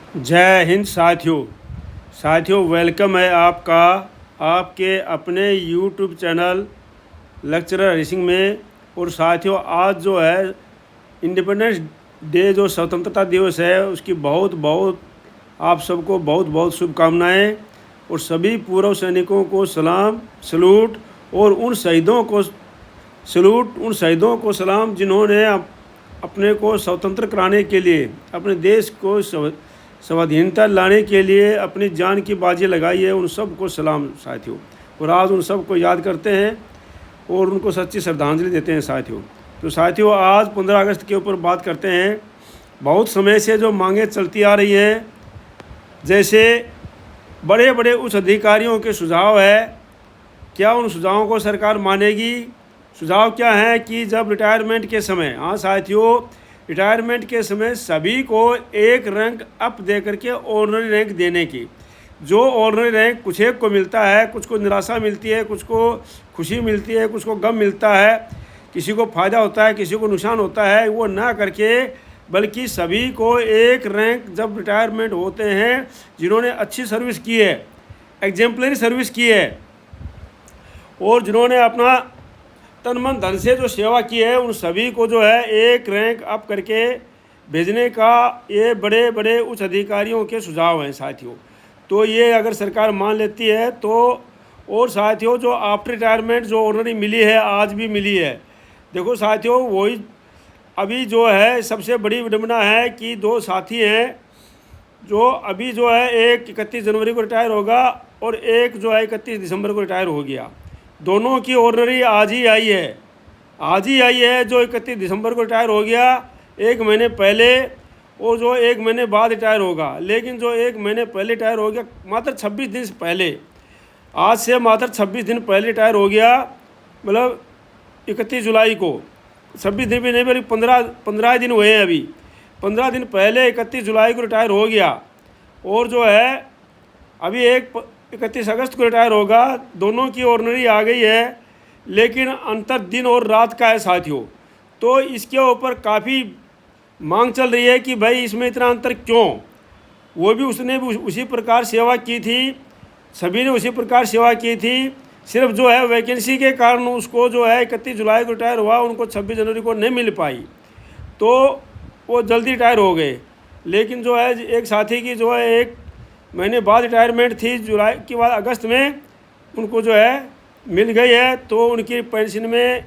जय हिंद साथियों वेलकम है आपका आपके अपने YouTube channel lecturer Hari Singh में। और साथियों, आज जो है इंडिपेंडेंस डे, जो स्वतंत्रता दिवस है, उसकी बहुत बहुत आप सबको बहुत बहुत शुभकामनाएं। और सभी पूर्व सैनिकों को सलाम सलूट, और उन शहीदों को सलाम जिन्होंने अपने को स्वतंत्र कराने के लिए, अपने देश को स्वाधीनता लाने के लिए अपनी जान की बाजी लगाई है। उन सबको सलाम साथियों। और आज उन सबको याद करते हैं और उनको सच्ची श्रद्धांजलि देते हैं साथियों। तो साथियों, आज 15 अगस्त के ऊपर बात करते हैं। बहुत समय से जो मांगे चलती आ रही हैं, जैसे बड़े बड़े उच्च अधिकारियों के सुझाव है, क्या उन सुझावों को सरकार मानेगी? सुझाव क्या है कि जब रिटायरमेंट के समय, हाँ साथियों, रिटायरमेंट के समय सभी को एक रैंक अप दे करके ऑनररी रैंक देने की। जो ऑनररी रैंक कुछ एक को मिलता है, कुछ को निराशा मिलती है, कुछ को खुशी मिलती है, कुछ को गम मिलता है, किसी को फ़ायदा होता है, किसी को नुकसान होता है, वो ना करके बल्कि सभी को एक रैंक जब रिटायरमेंट होते हैं, जिन्होंने अच्छी सर्विस की है, एग्जेम्पलरी सर्विस की है, और जिन्होंने अपना तन मन धन से जो सेवा की है, उन सभी को जो है एक रैंक अप करके भेजने का ये बड़े बड़े उच्च अधिकारियों के सुझाव हैं साथियों। तो ये अगर सरकार मान लेती है तो, और साथियों जो आफ्टर रिटायरमेंट जो ऑनरी मिली है, आज भी मिली है। देखो साथियों, वही अभी जो है सबसे बड़ी विडंबना है कि दो साथी हैं, जो अभी जो है एक 31 जनवरी को रिटायर होगा और एक जो है 31 दिसंबर को रिटायर हो गया। दोनों की ऑर्डनरी आज ही आई है। जो 31 दिसंबर को रिटायर हो गया एक महीने पहले, और जो एक महीने बाद रिटायर होगा। लेकिन जो एक महीने पहले रिटायर हो गया, मात्र 26 दिन पहले, आज से मात्र 26 दिन पहले रिटायर हो गया, मतलब 31 जुलाई को, 26 दिन भी नहीं बल्कि 15 दिन हुए हैं अभी। 15 दिन पहले 31 जुलाई को रिटायर हो गया, और जो है अभी 31 अगस्त को रिटायर होगा। दोनों की ऑर्डनरी आ गई है, लेकिन अंतर दिन और रात का है साथियों। तो इसके ऊपर काफ़ी मांग चल रही है कि भाई इसमें इतना अंतर क्यों? वो भी उसने भी उसी प्रकार सेवा की थी, सभी ने उसी प्रकार सेवा की थी। सिर्फ जो है वैकेंसी के कारण उसको जो है 31 जुलाई को रिटायर हुआ, उनको 26 जनवरी को नहीं मिल पाई, तो वो जल्दी रिटायर हो गए। लेकिन जो है एक साथी की जो है एक महीने बाद रिटायरमेंट थी, जुलाई के बाद अगस्त में उनको जो है मिल गई है। तो उनकी पेंशन में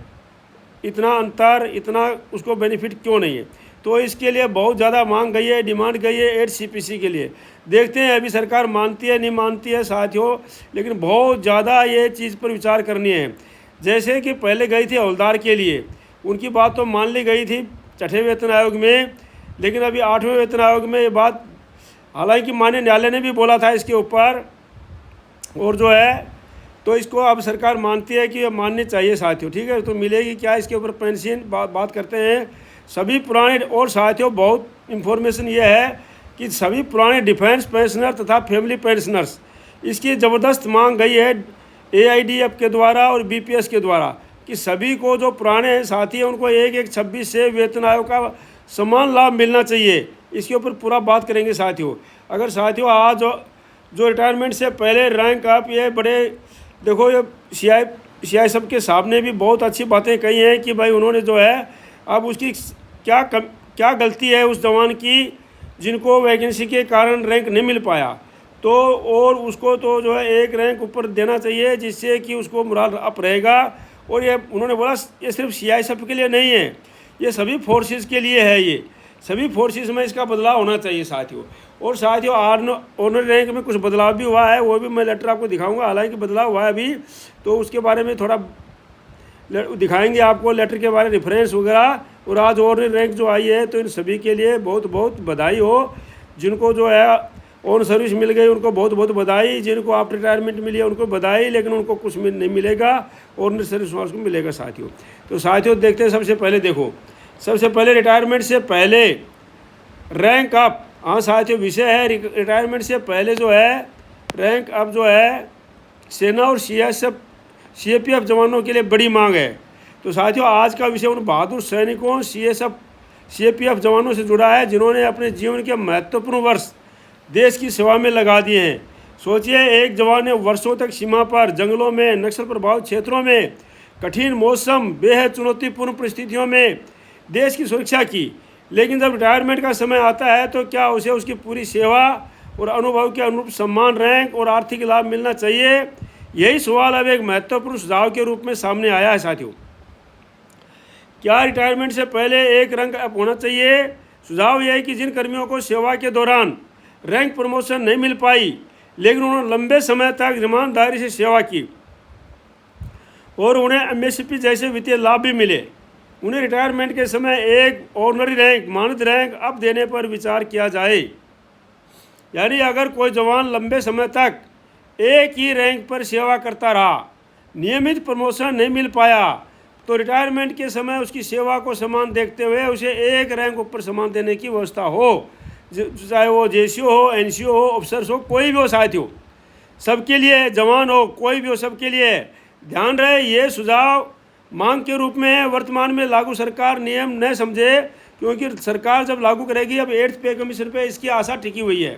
इतना अंतर, इतना उसको बेनिफिट क्यों नहीं है? तो इसके लिए बहुत ज़्यादा मांग गई है, डिमांड गई है 8 CPC के लिए। देखते हैं अभी सरकार मानती है नहीं मानती है साथियों, लेकिन बहुत ज़्यादा ये चीज़ पर विचार करनी है। जैसे कि पहले गई थी हवलदार के लिए, उनकी बात तो मान ली गई थी 6वें वेतन आयोग में, लेकिन अभी 8वें वेतन आयोग में ये बात, हालांकि माननीय न्यायालय ने भी बोला था इसके ऊपर, और जो है तो इसको अब सरकार मानती है कि ये माननी चाहिए साथियों। ठीक है, तो मिलेगी क्या इसके ऊपर पेंशन? बात करते हैं सभी पुराने। और साथियों बहुत इन्फॉर्मेशन ये है कि सभी पुराने डिफेंस पेंशनर तथा फैमिली पेंशनर्स, इसकी ज़बरदस्त मांग गई है AIDF के द्वारा और BPS के द्वारा, कि सभी को जो पुराने साथी हैं उनको 1/1/26 से वेतन आयोग का समान लाभ मिलना चाहिए। इसके ऊपर पूरा बात करेंगे साथियों। अगर साथियों आज जो रिटायरमेंट से पहले रैंक अप, ये बड़े देखो, ये CI सब के साहब ने भी बहुत अच्छी बातें कही हैं कि भाई उन्होंने जो है अब उसकी क्या गलती है उस जवान की जिनको वैकेंसी के कारण रैंक नहीं मिल पाया, तो और उसको तो जो है एक रैंक ऊपर देना चाहिए, जिससे कि उसको मोरल अप रहेगा। और ये उन्होंने बोला ये सिर्फ CI सब के लिए नहीं है, ये सभी फोर्सेस के लिए है। ये सभी फोर्सेस में इसका बदलाव होना चाहिए साथियों। और साथियों ऑनर रैंक में कुछ बदलाव भी हुआ है, वो भी मैं लेटर आपको दिखाऊंगा। हालांकि बदलाव हुआ है अभी, तो उसके बारे में थोड़ा दिखाएंगे आपको, लेटर के बारे में रेफरेंस वगैरह। और आज ऑनर रैंक जो आई है, तो इन सभी के लिए बहुत बहुत बधाई हो। जिनको जो है ऑन सर्विस मिल गई उनको बहुत बहुत बधाई, जिनको आफ्टर रिटायरमेंट मिली है उनको बधाई, लेकिन उनको कुछ नहीं मिलेगा, ऑनर सर्विस वालों को मिलेगा साथियों। तो साथियों देखते हैं, सबसे पहले देखो, सबसे पहले रिटायरमेंट से पहले रैंक अप। हाँ साथियों, विषय है रिटायरमेंट से पहले जो है रैंक अप जो है सेना और CPF जवानों के लिए बड़ी मांग है। तो साथियों आज का विषय उन बहादुर सैनिकों CPF जवानों से जुड़ा है, जिन्होंने अपने जीवन के महत्वपूर्ण वर्ष देश की सेवा में लगा दिए हैं। सोचिए, एक जवान ने वर्षों तक सीमा पर, जंगलों में, नक्सल प्रभावित क्षेत्रों में, कठिन मौसम, बेहद चुनौतीपूर्ण परिस्थितियों में देश की सुरक्षा की, लेकिन जब रिटायरमेंट का समय आता है तो क्या उसे उसकी पूरी सेवा और अनुभव के अनुरूप सम्मान, रैंक और आर्थिक लाभ मिलना चाहिए? यही सवाल अब एक महत्वपूर्ण सुझाव के रूप में सामने आया है साथियों। क्या रिटायरमेंट से पहले एक रैंक अप होना चाहिए? सुझाव यह है कि जिन कर्मियों को सेवा के दौरान रैंक प्रमोशन नहीं मिल पाई, लेकिन उन्होंने लंबे समय तक ईमानदारी से सेवा की और उन्हें एमएसपी जैसे वित्तीय लाभ भी मिले, उन्हें रिटायरमेंट के समय एक ऑर्डिनरी रैंक, मानद रैंक अप देने पर विचार किया जाए। यानी अगर कोई जवान लंबे समय तक एक ही रैंक पर सेवा करता रहा, नियमित प्रमोशन नहीं मिल पाया, तो रिटायरमेंट के समय उसकी सेवा को समान देखते हुए उसे एक रैंक ऊपर समान देने की व्यवस्था हो, चाहे वो जेसीओ हो, एनसीओ हो, ऑफिसर्स हो, कोई भी हो साथियों, सबके लिए, जवान हो, कोई भी हो, सबके लिए। ध्यान रहे, ये सुझाव मांग के रूप में है, वर्तमान में लागू सरकार नियम न समझे, क्योंकि सरकार जब लागू करेगी, अब 8th पे कमीशन पे इसकी आशा टिकी हुई है।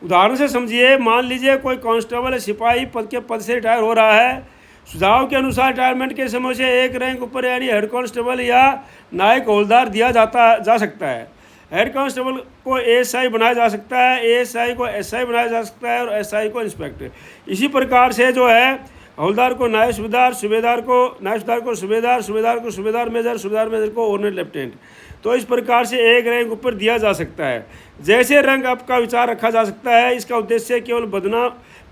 उदाहरण से समझिए, मान लीजिए कोई कांस्टेबल या सिपाही पद से रिटायर हो रहा है। सुझाव के अनुसार रिटायरमेंट के समय से एक रैंक ऊपर यानी हेड कांस्टेबल या नायक हवलदार दिया जा सकता है। हेड कांस्टेबल को एएसआई बनाया जा सकता है, एएसआई को एसआई बनाया जा सकता है और एसआई को इंस्पेक्टर। इसी प्रकार से जो है, हवलदार को नायब सूबेदार, सूबेदार को नायब सूबेदार को सूबेदार, सूबेदार को सूबेदार मेजर, सूबेदार मेजर को ऑनरेरी लेफ्टिनेंट। तो इस प्रकार से एक रैंक ऊपर दिया जा सकता है। जैसे रैंक अप का विचार रखा जा सकता है, इसका उद्देश्य केवल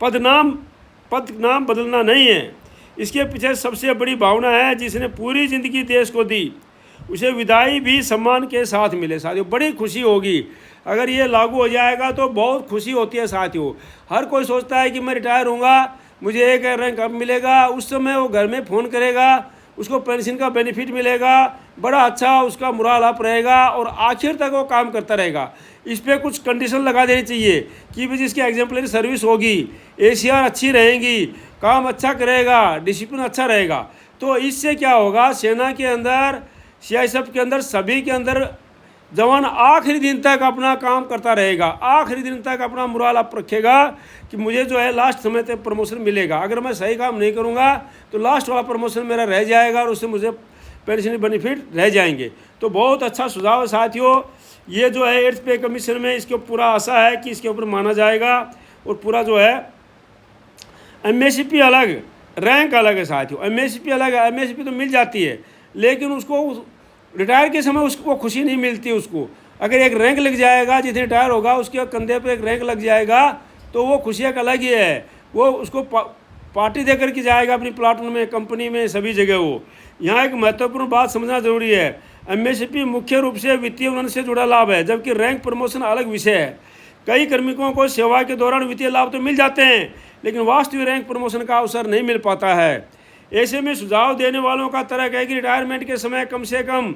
पद नाम बदलना नहीं है। इसके पीछे सबसे बड़ी भावना है, जिसने पूरी ज़िंदगी देश को दी, उसे विदाई भी सम्मान के साथ मिले। साथियों, बड़ी खुशी होगी अगर ये लागू हो जाएगा, तो बहुत खुशी होती है साथियों। हर कोई सोचता है कि मैं रिटायर होऊंगा, मुझे एक रैंक अप मिलेगा। उस समय वो घर में फ़ोन करेगा, उसको पेंशन का बेनिफिट मिलेगा, बड़ा अच्छा उसका मुराल अप रहेगा और आखिर तक वो काम करता रहेगा। इस पर कुछ कंडीशन लगा देनी चाहिए कि भी जिसकी एग्जाम्पलरी सर्विस होगी, एसीआर अच्छी रहेंगी, काम अच्छा करेगा, डिसिप्लिन अच्छा रहेगा। तो इससे क्या होगा, सेना के अंदर, सीआईएसएफ के अंदर, सभी के अंदर जवान आखिरी दिन तक अपना काम करता रहेगा, आखिरी दिन तक अपना मुराल अप रखेगा कि मुझे जो है लास्ट समय तक प्रमोशन मिलेगा। अगर मैं सही काम नहीं करूँगा तो लास्ट वाला प्रमोशन मेरा रह जाएगा और उससे मुझे पेंशन बेनिफिट रह जाएंगे। तो बहुत अच्छा सुझाव है साथियों। ये जो है 8th पे कमीशन में इसके पूरा आशा है कि इसके ऊपर माना जाएगा और पूरा जो है एमएसपी अलग, रैंक अलग है साथियों। एमएसपी अलग है, एमएसपी तो मिल जाती है, लेकिन उसको रिटायर के समय उसको खुशी नहीं मिलती। उसको अगर एक रैंक लग जाएगा, जितने रिटायर होगा उसके कंधे पे एक रैंक लग जाएगा, तो वो खुशियाँ का अलग ही है। वो उसको पार्टी देकर के जाएगा अपनी प्लाटून में, कंपनी में, सभी जगह। वो यहाँ एक महत्वपूर्ण बात समझना जरूरी है, एमएसपी मुख्य रूप से वित्तीय उन्नयन से जुड़ा लाभ है, जबकि रैंक प्रमोशन अलग विषय है। कई कार्मिकों को सेवा के दौरान वित्तीय लाभ तो मिल जाते हैं, लेकिन वास्तविक रैंक प्रमोशन का अवसर नहीं मिल पाता है। ऐसे में सुझाव देने वालों का तर्क है कि रिटायरमेंट के समय कम से कम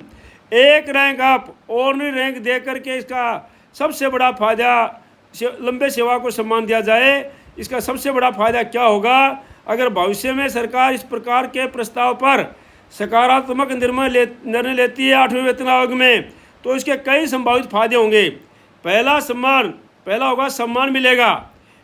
एक रैंक अप, ऑर्डिनरी रैंक दे करके इसका सबसे बड़ा फायदा, लंबे सेवा को सम्मान दिया जाए। इसका सबसे बड़ा फायदा क्या होगा, अगर भविष्य में सरकार इस प्रकार के प्रस्ताव पर सकारात्मक निर्णय लेती है 8वें वेतन आयोग में, तो इसके कई संभावित फायदे होंगे। पहला होगा सम्मान मिलेगा।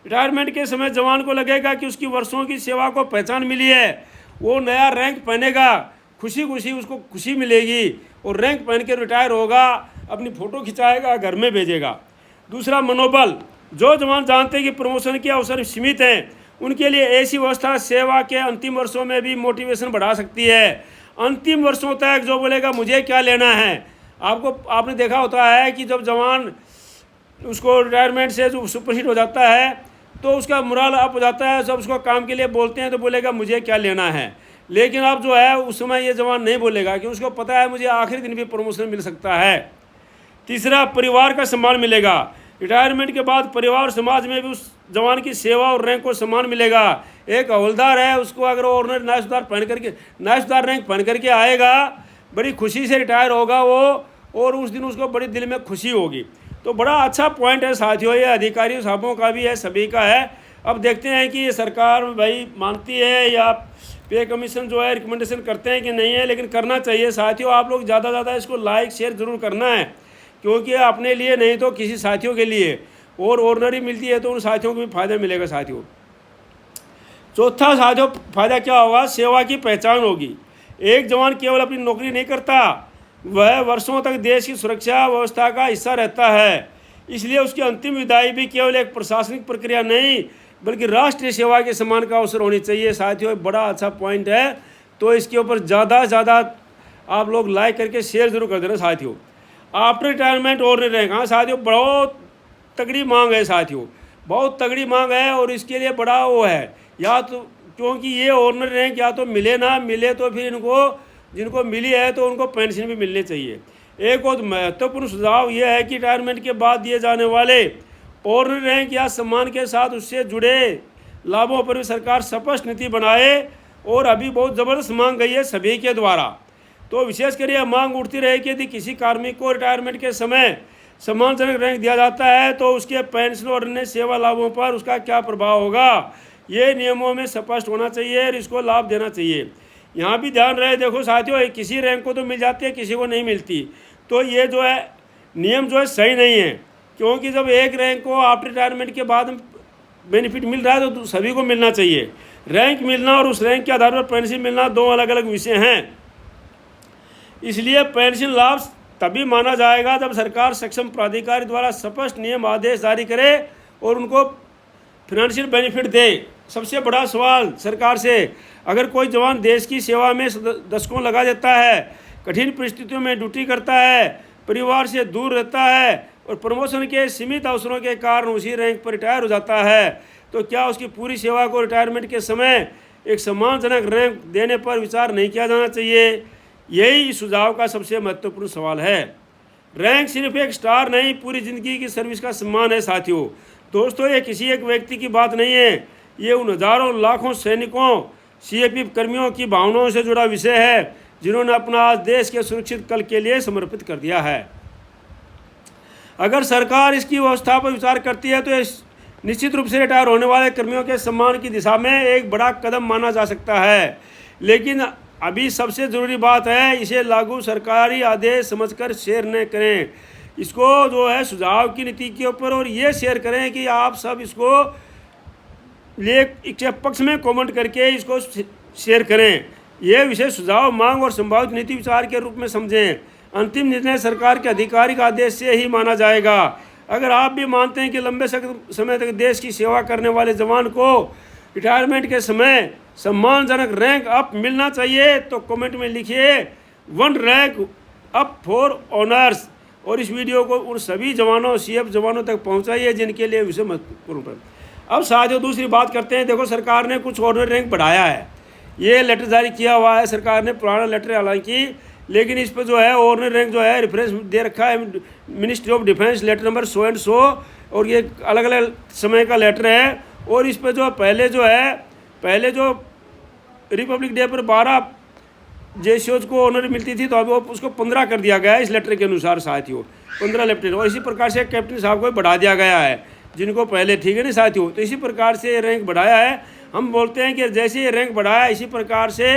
रिटायरमेंट के समय जवान को लगेगा कि उसकी वर्षों की सेवा को पहचान मिली है, वो नया रैंक पहनेगा, खुशी उसको खुशी मिलेगी और रैंक पहन के रिटायर होगा, अपनी फ़ोटो खिंचाएगा, घर में भेजेगा। दूसरा, मनोबल। जो जवान जानते हैं कि प्रमोशन के अवसर सीमित हैं, उनके लिए ऐसी व्यवस्था सेवा के अंतिम वर्षों में भी मोटिवेशन बढ़ा सकती है। अंतिम वर्षों तक जो बोलेगा मुझे क्या लेना है, आपने देखा होता है कि जब जवान उसको रिटायरमेंट से जो सुपरहिट हो जाता है, तो उसका मुराल अप हो जाता है। जब उसको काम के लिए बोलते हैं तो बोलेगा मुझे क्या लेना है, लेकिन अब जो है उस समय ये जवान नहीं बोलेगा, क्योंकि उसको पता है मुझे आखिरी दिन भी प्रमोशन मिल सकता है। तीसरा, परिवार का सम्मान मिलेगा। रिटायरमेंट के बाद परिवार और समाज में भी उस जवान की सेवा और रैंक को सम्मान मिलेगा। एक हवलदार है, उसको अगर ऑर्डिनरी नायब सूबेदार रैंक पहन करके आएगा, बड़ी खुशी से रिटायर होगा वो, और उस दिन उसको बड़ी दिल में खुशी होगी। तो बड़ा अच्छा पॉइंट है साथियों, ये अधिकारियों साहबों का भी है, सभी का है। अब देखते हैं कि ये सरकार भाई मानती है या पे कमीशन जो है रिकमेंडेशन करते हैं कि नहीं है, लेकिन करना चाहिए साथियों। आप लोग ज़्यादा इसको लाइक शेयर ज़रूर करना है, क्योंकि अपने लिए नहीं तो किसी साथियों के लिए। और ऑर्डनरी मिलती है तो उन साथियों को भी फायदा मिलेगा साथियों। चौथा साथियों फायदा क्या होगा, सेवा की पहचान होगी। एक जवान केवल अपनी नौकरी नहीं करता, वह वर्षों तक देश की सुरक्षा व्यवस्था का हिस्सा रहता है। इसलिए उसकी अंतिम विदाई भी केवल एक प्रशासनिक प्रक्रिया नहीं बल्कि राष्ट्रीय सेवा के सम्मान का अवसर होनी चाहिए साथियों। बड़ा अच्छा पॉइंट है, तो इसके ऊपर ज़्यादा से ज़्यादा आप लोग लाइक करके शेयर जरूर कर देना साथियों। आफ्टर रिटायरमेंट ऑर्डिनरी रैंक, हाँ साथियों बहुत तगड़ी मांग है साथियों, बहुत तगड़ी मांग है और इसके लिए बड़ा वो है, या तो क्योंकि ये ऑर्डिनरी रैंक या तो मिले ना मिले तो फिर इनको जिनको मिली है तो उनको पेंशन भी मिलनी चाहिए। एक और महत्वपूर्ण सुझाव यह है कि रिटायरमेंट के बाद दिए जाने वाले ऑर्डिनरी रैंक या सम्मान के साथ उससे जुड़े लाभों पर भी सरकार स्पष्ट नीति बनाए। और अभी बहुत ज़बरदस्त मांग गई है सभी के द्वारा, तो विशेषकर यह मांग उठती रहे कि यदि किसी कार्मिक को रिटायरमेंट के समय सम्मानजनक रैंक दिया जाता है तो उसके पेंशन और अन्य सेवा लाभों पर उसका क्या प्रभाव होगा, ये नियमों में स्पष्ट होना चाहिए और इसको लाभ देना चाहिए। यहाँ भी ध्यान रहे, देखो साथियों किसी रैंक को तो मिल जाती है किसी को नहीं मिलती, तो ये जो है नियम जो है सही नहीं है, क्योंकि जब एक रैंक को आफ्टर रिटायरमेंट के बाद बेनिफिट मिल रहा है तो सभी को मिलना चाहिए। रैंक मिलना और उस रैंक के आधार पर पेंशन मिलना दो अलग अलग विषय हैं। इसलिए पेंशन लाभ तभी माना जाएगा जब सरकार सक्षम प्राधिकारी द्वारा स्पष्ट नियम आदेश जारी करे और उनको फिनेंशियल बेनिफिट दे। सबसे बड़ा सवाल सरकार से, अगर कोई जवान देश की सेवा में दशकों लगा देता है, कठिन परिस्थितियों में ड्यूटी करता है, परिवार से दूर रहता है और प्रमोशन के सीमित अवसरों के कारण उसी रैंक पर रिटायर हो जाता है, तो क्या उसकी पूरी सेवा को रिटायरमेंट के समय एक सम्मानजनक रैंक देने पर विचार नहीं किया जाना चाहिए? यही इस सुझाव का सबसे महत्वपूर्ण सवाल है। रैंक सिर्फ एक स्टार नहीं, पूरी ज़िंदगी की सर्विस का सम्मान है साथियों। दोस्तों ये किसी एक व्यक्ति की बात नहीं है, ये उन हज़ारों लाखों सैनिकों सीएपीएफ कर्मियों की भावनाओं से जुड़ा विषय है जिन्होंने अपना आज देश के सुरक्षित कल के लिए समर्पित कर दिया है। अगर सरकार इसकी व्यवस्था पर विचार करती है तो निश्चित रूप से रिटायर होने वाले कर्मियों के सम्मान की दिशा में एक बड़ा कदम माना जा सकता है। लेकिन अभी सबसे ज़रूरी बात है, इसे लागू सरकारी आदेश समझकर शेयर न करें, इसको जो है सुझाव की नीति के ऊपर, और ये शेयर करें कि आप सब इसको लेख पक्ष में कमेंट करके इसको शेयर करें। यह विषय सुझाव मांग और संभावित नीति विचार के रूप में समझें। अंतिम निर्णय सरकार के आधिकारिक आदेश से ही माना जाएगा। अगर आप भी मानते हैं कि लंबे समय तक देश की सेवा करने वाले जवान को रिटायरमेंट के समय सम्मानजनक रैंक अप मिलना चाहिए तो कमेंट में लिखिए 1 रैंक अप फॉर ऑनर्स, और इस वीडियो को उन सभी जवानों सीएफ जवानों तक पहुंचाइए जिनके लिए विषय महत्वपूर्ण है। अब साथियों दूसरी बात करते हैं। देखो सरकार ने कुछ ऑर्डिनरी रैंक बढ़ाया है, ये लेटर जारी किया हुआ है सरकार ने, पुराना लेटर है हालांकि, लेकिन इस पर जो है ऑर्डिनरी रैंक जो है रेफरेंस दे रखा है ministry of defence letter number 100 and 100, और ये अलग अलग समय का लेटर है। और इस पर जो पहले जो रिपब्लिक डे पर 12 जेसीओज को ऑनर मिलती थी तो अभी उसको 15 कर दिया गया है इस लेटर के अनुसार साथियों, 15 लेफ्टिनेंट, और इसी प्रकार से कैप्टन साहब को बढ़ा दिया गया है जिनको पहले, ठीक है ना साथियों। तो इसी प्रकार से रैंक बढ़ाया है। हम बोलते हैं कि जैसे ये रैंक बढ़ाया इसी प्रकार से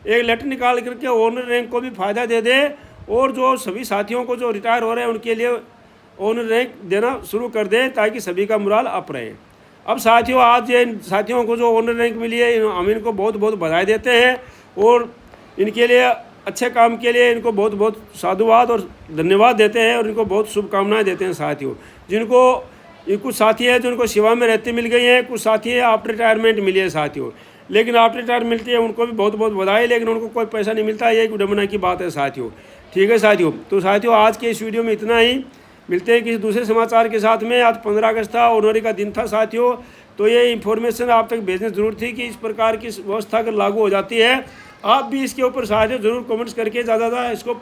एक लेटर निकाल करके ऑनर रैंक को भी फ़ायदा दे दे, और जो सभी साथियों को जो रिटायर हो रहे हैं उनके लिए ऑनर रैंक देना शुरू कर दे ताकि सभी का मुराल अप रहे। अब साथियों आज ये साथियों को जो ऑनर रैंक मिली है हम इनको बहुत बहुत बधाई देते हैं और इनके लिए अच्छे काम के लिए इनको बहुत बहुत साधुवाद और धन्यवाद देते हैं और इनको बहुत शुभकामनाएं देते हैं साथियों। जिनको कुछ साथी हैं जिनको सेवा में रहते मिल गई हैं, कुछ साथी हैं आफ्टर रिटायरमेंट मिली है साथियों, लेकिन आफ्टर रिटायरमेंट मिलती है उनको भी बहुत बहुत बधाई, लेकिन उनको कोई पैसा नहीं मिलता, ये एक विडंबना की बात है साथियों। ठीक है साथियों, तो साथियों आज के इस वीडियो में इतना ही, मिलते हैं किसी दूसरे समाचार के साथ में। आज 15 अगस्त था, ऑनरी का दिन था साथियों, तो ये इन्फॉर्मेशन आप तक भेजनी जरूर थी कि इस प्रकार की व्यवस्था अगर लागू हो जाती है, आप भी इसके ऊपर साथियों ज़रूर कमेंट्स करके ज़्यादा इसको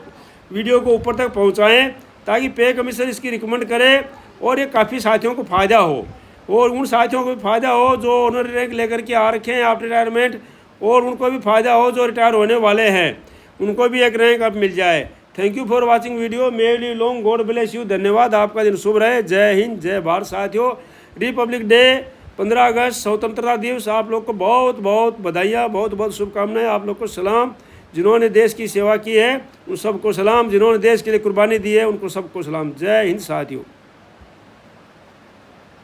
वीडियो को ऊपर तक पहुँचाएँ ताकि पे कमीशन इसकी रिकमेंड करे और ये काफ़ी साथियों को फ़ायदा हो, और उन साथियों को भी फ़ायदा हो जो ऑनरी रैंक लेकर के आ रखे हैं आफ्टर रिटायरमेंट, और उनको भी फ़ायदा हो जो रिटायर होने वाले हैं, उनको भी एक रैंक अब मिल जाए। Thank you for watching video, may live long, God bless you. धन्यवाद, आपका दिन शुभ रहे। जय हिंद, जय भारत साथियों। रिपब्लिक डे 15 अगस्त स्वतंत्रता दिवस, आप लोग को बहुत बहुत बधाइयाँ, बहुत बहुत शुभकामनाएं। आप लोग को सलाम, जिन्होंने देश की सेवा की है उन सबको सलाम, जिन्होंने देश के लिए कुर्बानी दी है उनको सबको सलाम। जय हिंद साथियों।